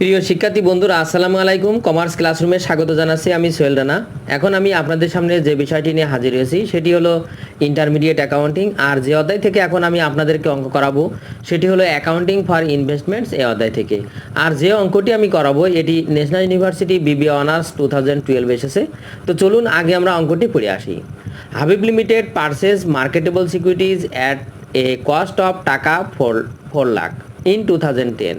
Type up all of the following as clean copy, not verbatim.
প্রিয় শিক্ষার্থী বন্ধুরা, আসসালামু আলাইকুম। কমার্স ক্লাসরুমে স্বাগত জানাচ্ছি। আমি সোহেল রানা। এখন আমি আপনাদের সামনে যে বিষয়টি নিয়ে হাজির হয়েছি সেটি হলো ইন্টারমিডিয়েট অ্যাকাউন্টিং। আর যে অধ্যায় থেকে এখন আমি আপনাদেরকে অঙ্ক করাবো সেটি হলো অ্যাকাউন্টিং ফর ইনভেস্টমেন্টস এই অধ্যায় থেকে। আর যে অঙ্কটি আমি করাবো এটি ন্যাশনাল ইউনিভার্সিটি বিবিএ অনার্স 2012 এসেছে। তো চলুন আগে আমরা অঙ্কটি পড়ে আসি। Habib limited purchase marketable securities at A cost of টাকা 4 lakh in 2010.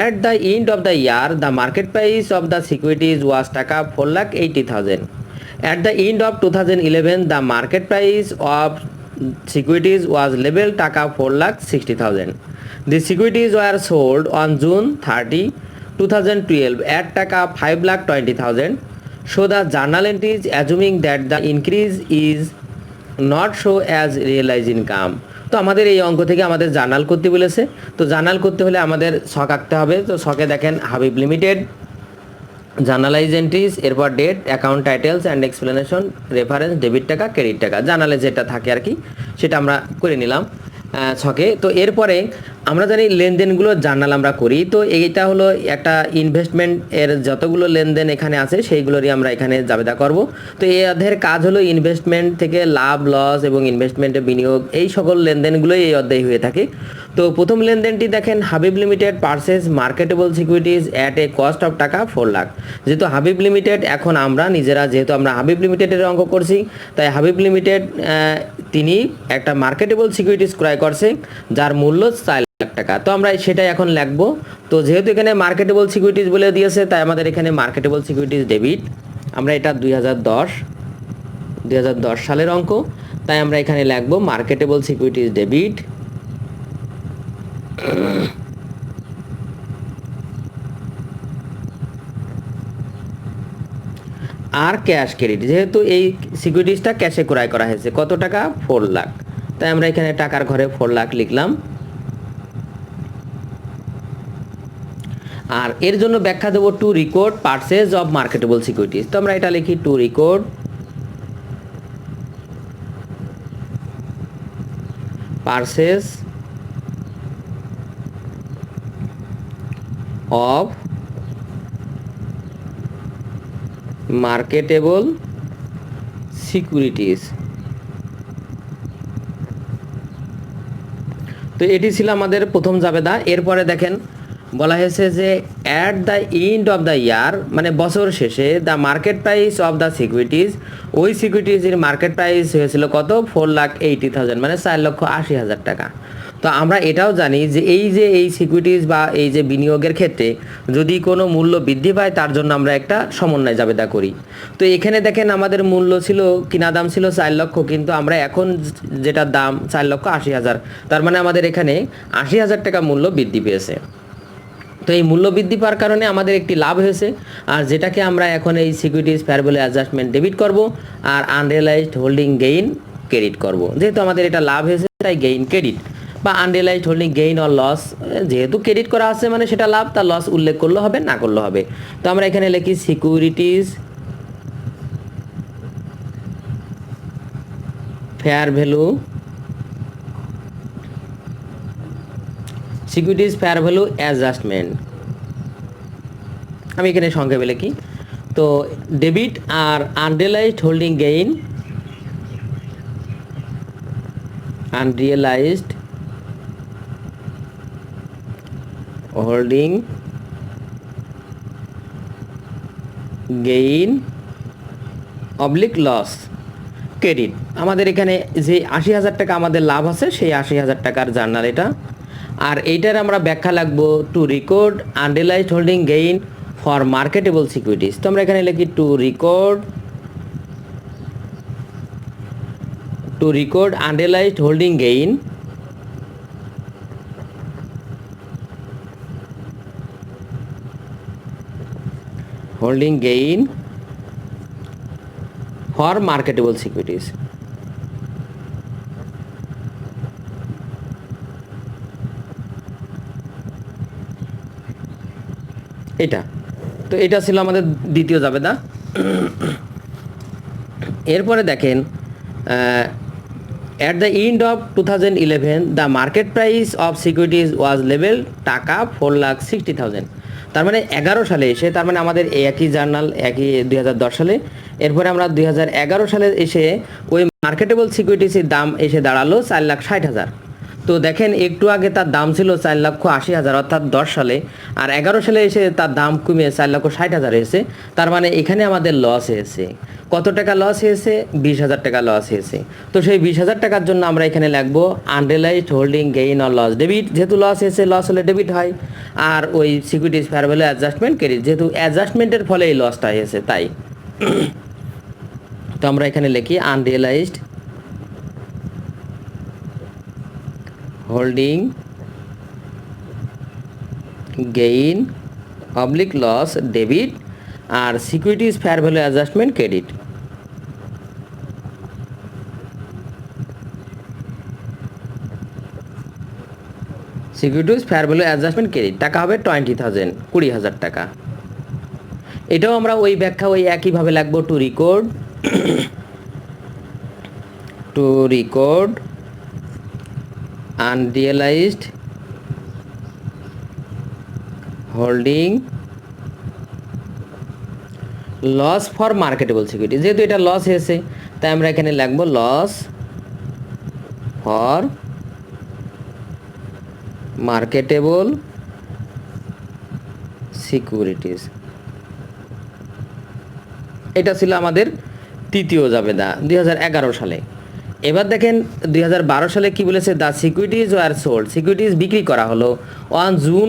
At the end of the year, the market price of the securities was taka 4,80,000. At the end of 2011, the market price of securities was level taka 4,60,000. The securities were sold on June 30, 2012 at taka 5,20,000. So the journal entries assuming that the increase is not show as realized income. তো আমাদের এই অঙ্ক থেকে আমাদের journal করতে বলেছে। তো journal করতে হলে আমাদের ছক আঁকতে হবে। তো ছকে দেখেন হাবিব লিমিটেড, জার্নালাইজ এন্ট্রিজ, এরপর date, account titles and explanation, reference, debit টাকা, ক্রেডিট টাকা, জার্নালে যেটা থাকে আর কি সেটা আমরা করে নিলাম ছকে। তো এরপরে আমরা জানি লেনদেনগুলো জার্নাল আমরা করি। তো এইটা হলো একটা ইনভেস্টমেন্ট এর যতগুলো লেনদেন এখানে আছে সেইগুলোরই আমরা এখানে জাবেদা করব। তো এই অধ্যায়ের কাজ হলো ইনভেস্টমেন্ট থেকে লাভ লস এবং ইনভেস্টমেন্টে বিনিয়োগ এই সকল লেনদেনগুলোই এই অধ্যায়ে হয়ে থাকে। তো প্রথম লেনদেনটি দেখেন Habib limited purchase marketable securities at A cost of টাকা 4 লাখ। যেহেতু হাবিব লিমিটেড এখন আমরা নিজেরা যেহেতু আমরা হাবিব লিমিটেডের অঙ্ক করছি তাই হাবিব লিমিটেড তিনি একটা মার্কেটেবল সিকিউরিটিজ ক্রয় করছে যার মূল্য 4 লাখ টাকা। তো আমরা সেটাই এখন লিখবো। তো যেহেতু এখানে মার্কেটেবল সিকিউরিটিজ বলে দিয়েছে তাই আমাদের এখানে মার্কেটেবল সিকিউরিটিজ ডেবিট। আমরা এটা 2010 সালের অঙ্ক, তাই আমরা এখানে লিখবো মার্কেটেবল সিকিউরিটিজ ডেবিট। আর ক্যাশ ক্রেডিট, যেহেতু এই সিকিউরিটিজটা ক্যাশে ক্রয় করা হয়েছে কত টাকা 4 লাখ, তাই আমরা এখানে টাকার ঘরে 4 লাখ লিখলাম। আর এর জন্য ব্যাখ্যা দেবো two record purchase of marketable securities. তো আমরা এটা লিখি two record purchase of marketable securities. তো এটি ছিল আমাদের প্রথম জাবেদা। এরপরে দেখেন বলা হয়েছে যে at the end of the year মানে বছর শেষে the market price of the securities, ওই সিকিউরিটিজের মার্কেট প্রাইস হয়েছিল কত 4,80,000 মানে 4,80,000 টাকা। তো আমরা এটাও জানি যে এই সিকিউরিটিজ বা এই যে বিনিয়োগের ক্ষেত্রে যদি কোনো মূল্য বৃদ্ধি পায় তার জন্য আমরা একটা সমন্বয় জাবেদা করি। তো এখানে দেখেন আমাদের মূল্য ছিল, কিনা দাম ছিল 4 লক্ষ, কিন্তু আমরা এখন যেটা দাম 4,80,000, তার মানে আমাদের এখানে 80,000 টাকা মূল্য বৃদ্ধি পেয়েছে। তো এই মূল্য বৃদ্ধি পাওয়ার কারণে আমাদের একটি লাভ হয়েছে, আর যেটাকে আমরা এখন এই securities fair value adjustment debit করব আর আনরিয়েলাইজড হোল্ডিং গেইন ক্রেডিট করব। যেহেতু আমাদের এটা লাভ হয়েছে তাই গেইন ক্রেডিট বা unrealized holding gain or loss, যেহেতু ক্রেডিট করা আছে মানে সেটা লাভ, তার লস উল্লেখ করলে হবে না করলে হবে। তো আমরা এখানে লিখি securities fair value, securities fair value adjustment, আমি এখানে সংক্ষেপে লিখি। তো ডেবিট আর unrealised holding gain, unrealised holding gain oblique loss credit. আমাদের এখানে যে 80,000 টাকা আমাদের লাভ আছে সেই 80,000 টাকার জার্নাল এটা। আর এইটার আমরা ব্যাখ্যা লাগবো two record আনরিয়েলাইজড holding gain for marketable securities. তো আমরা এখানে লিখি two record আনরিয়েলাইজড holding gain for marketable securities. এটা তো এটা ছিল আমাদের দ্বিতীয় জাবেদা। এরপরে দেখেন At the end of 2011, the market price of securities was level টাকা 4,60,000। তার মানে 11 সালে এসে, তার মানে আমাদের একই জার্নাল, একই 2010 সালে, এরপরে আমরা 2011 সালে এসে ওই মার্কেটেবল সিকিউরিটিসের দাম এসে দাঁড়ালো 4,60,000। তো দেখেন একটু আগে তার দাম ছিল 4,80,000 অর্থাৎ 10 সালে, আর 11 সালে এসে তার দাম কমে 4,60,000 হয়েছে। তার মানে এখানে আমাদের লস হয়েছে। কত টাকা লস হয়েছে? 20,000 টাকা লস হয়েছে। তো সেই 20,000 টাকার জন্য আমরা এখানে লিখবো unrealized holding gain or loss debit, যেহেতু লস হয়েছে, লস হলে ডেবিট হয়। আর ওই securities fair value adjustment credit, যেহেতু অ্যাডজাস্টমেন্টের ফলে এই লসটা হয়েছে তাই। তো আমরা এখানে লিখি unrealised holding gain oblique loss debit আর securities fair value adjustment credit. Securities fair value adjustment credit টাকা হবে 20,000, 20,000 টাকা। এটাও আমরা ওই ব্যাখ্যা ওই একইভাবে লাগবো to record unrealized holding loss for marketable security, যেহেতু এটা লস হয়েছে তাই আমরা এখানে লিখব লস ফর মার্কেটেবল সিকিউরিটিজ। এটা ছিল আমাদের তৃতীয় জাবেদা 2011 সালে। এবার দেখেন 2012 সালে কি বলেছে, the securities were sold, securities বিক্রি করা হলো অন জুন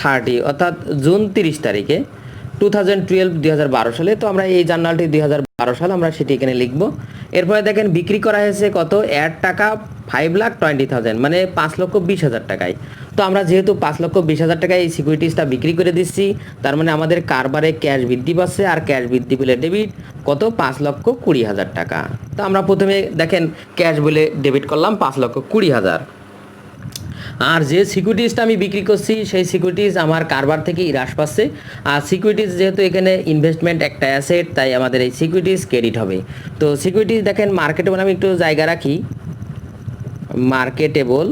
30 অর্থাৎ জুন 30 তারিখে 2012 সালে। তো আমরা এই জার্নালটি 2012 সাল, আমরা সেটি এখানে লিখব। এরপরে দেখেন বিক্রি করা হয়েছে কত, 1 টাকা 5,20,000 মানে 5,20,000 টাকায়। তো আমরা যেহেতু 5,20,000 টাকায় এই সিকিউরিটিজটা বিক্রি করে দিচ্ছি, তার মানে আমাদের কারবারে ক্যাশ বৃদ্ধি পাচ্ছে, আর ক্যাশ বৃদ্ধি পেলে ডেবিট কত, 5,20,000 টাকা। তো আমরা প্রথমে দেখেন ক্যাশ বলে ডেবিট করলাম 5,20,000। আর যে সিকিউরিটিজটা আমি বিক্রি করছি সেই সিকিউরিটিজ আমার কারবার থেকে হ্রাস পাচ্ছে। আর সিকিউরিটিজ যেহেতু এখানে ইনভেস্টমেন্ট একটা অ্যাসেট, তাই আমাদের এই সিকিউরিটিজ ক্রেডিট হবে। তো সিকিউরিটিজ দেখেন মার্কেটেবল, আমি একটু জায়গা রাখি, মার্কেটেবল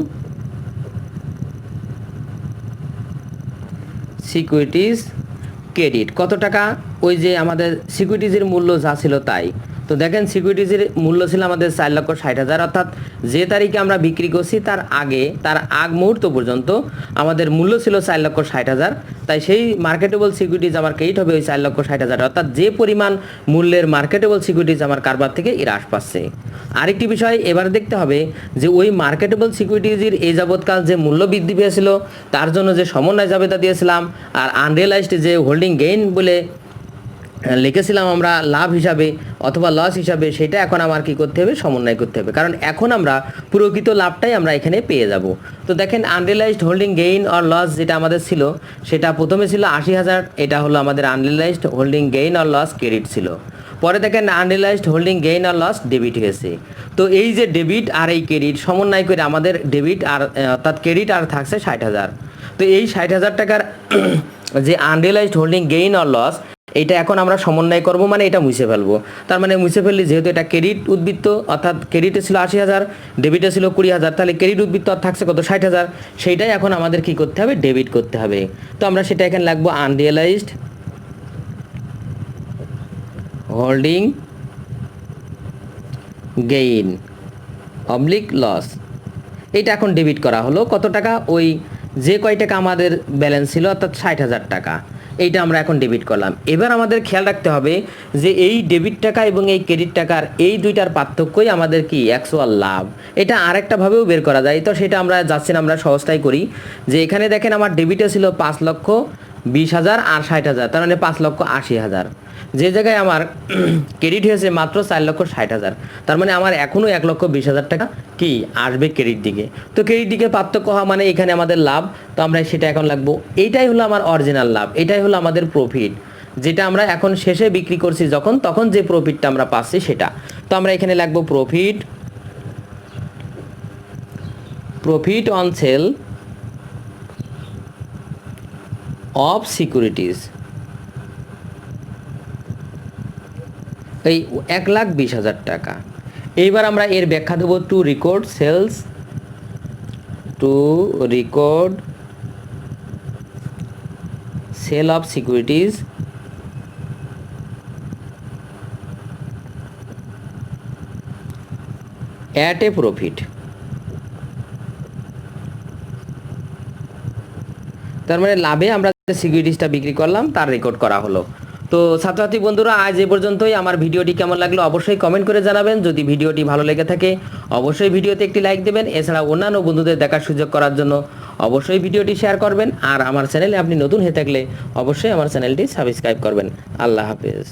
সিকিউরিটিজ ক্রেডিট কত টাকা, ওই যে আমাদের সিকিউরিটিজের মূল্য যা ছিল তাই। তো দেখেন সিকিউরিটিজের মূল্য ছিল আমাদের 4,60,000 অর্থাৎ যে তারিখে আমরা বিক্রি করছি তার আগ মুহূর্ত পর্যন্ত আমাদের মূল্য ছিল 4,60,000। তাই সেই মার্কেটেবল সিকিউরিটিজ আমার ক্রেডিট হবে ওই 4,60,000, অর্থাৎ যে পরিমাণ মূল্যের মার্কেটেবল সিকিউরিটিজ আমার কারবার থেকে হ্রাস পাচ্ছে। আরেকটি বিষয় এবার দেখতে হবে যে ওই মার্কেটেবল সিকিউরিটিজের এই যাবৎকাল যে মূল্য বৃদ্ধি পেয়েছিল তার জন্য যে সমন্বয় জাবেদা দিয়েছিলাম, আর আনরিয়ালাইজড যে হোল্ডিং গেইন বলে লিখেছিলাম আমরা লাভ হিসাবে অথবা লস হিসাবে, সেটা এখন আমার কি করতে হবে, সমন্বয় করতে হবে, কারণ এখন আমরা প্রকৃত লাভটাই আমরা এখানে পেয়ে যাব। তো দেখেন unrealized holding gain or loss যেটা আমাদের ছিল, সেটা প্রথমে ছিল 80,000, এটা হলো আমাদের unrealized holding gain or loss credit ছিল। পরে দেখেন unrealized holding gain or loss debit হয়েছে। তো এই যে ডেবিট আর এই ক্রেডিট সমন্বয় করে আমাদের ডেবিট আর অর্থাৎ ক্রেডিট আর থাকছে 60,000। তো এই 60,000 টাকার যে unrealized holding gain or loss, এটা এখন আমরা সমন্বয় করব, মানে এটা মুছে ফেলবো। তার মানে মুছে ফেললে যেহেতু এটা ক্রেডিট উদ্বৃত্ত, অর্থাৎ ক্রেডিটে ছিল 80,000, ডেবিটে ছিল 20,000, তাহলে ক্রেডিট উদ্বৃত্ত আর থাকছে কত, 60,000। সেইটাই এখন আমাদের কি করতে হবে, ডেবিট করতে হবে। তো আমরা সেটা এখানে লিখবো unrealized holding gain oblique loss, এইটা এখন ডেবিট করা হলো কত টাকা, ওই যে কয় টাকা আমাদের ব্যালেন্স ছিল অর্থাৎ 60,000 টাকা, এইটা আমরা এখন ডেবিট করলাম। এবার আমাদের খেয়াল রাখতে হবে যে এই ডেবিট টাকা এবং এই ক্রেডিট টাকার এই দুইটার পার্থক্যই আমাদের কি অ্যাকচুয়াল লাভ। এটা আরেকটাভাবেও বের করা যায়, তো সেটা আমরা যাচ্ছি না, আমরা সহজটাই করি। যে এখানে দেখেন আমার ডেবিটে ছিল 5,20,000 আর 60,000, তার মানে 5,80,000। যে জায়গায় আমার ক্রেডিট হয়েছে মাত্র 4,60,000, তার মানে আমার এখনও 1,20,000 টাকা কি আসবে ক্রেডিট দিকে। তো ক্রেডিট দিকে পার্থক্য হওয়া মানে এখানে আমাদের লাভ। তো আমরা সেটা এখন লাগবো, এইটাই হলো আমার অরিজিনাল লাভ, এটাই হলো আমাদের প্রফিট, যেটা আমরা এখন শেষে বিক্রি করছি যখন, তখন যে প্রফিটটা আমরা পাচ্ছি সেটা। তো আমরা এখানে লাগবো profit on sale of securities, এই 1,20,000 টাকা। এইবার আমরা এর ব্যাখ্যা দেব, to record sale of securities at a profit. তার মানে লাভে আমরা সিকিউরিটিজটা বিক্রি করলাম তার রেকর্ড করা হলো। তো ছাত্রছাত্রী বন্ধুরা, আজ এ পর্যন্তই। আমার ভিডিওটি কেমন লাগলো অবশ্যই কমেন্ট করে জানাবেন। যদি ভিডিওটি ভালো লেগে থাকে অবশ্যই ভিডিওতে একটি লাইক দেবেন। এছাড়া অন্যান্য বন্ধুদের দেখার সুযোগ করার জন্য অবশ্যই ভিডিওটি শেয়ার করবেন। আর আমার চ্যানেলে আপনি নতুন হয়ে থাকলে অবশ্যই আমার চ্যানেলটি সাবস্ক্রাইব করবেন। আল্লাহ হাফেজ।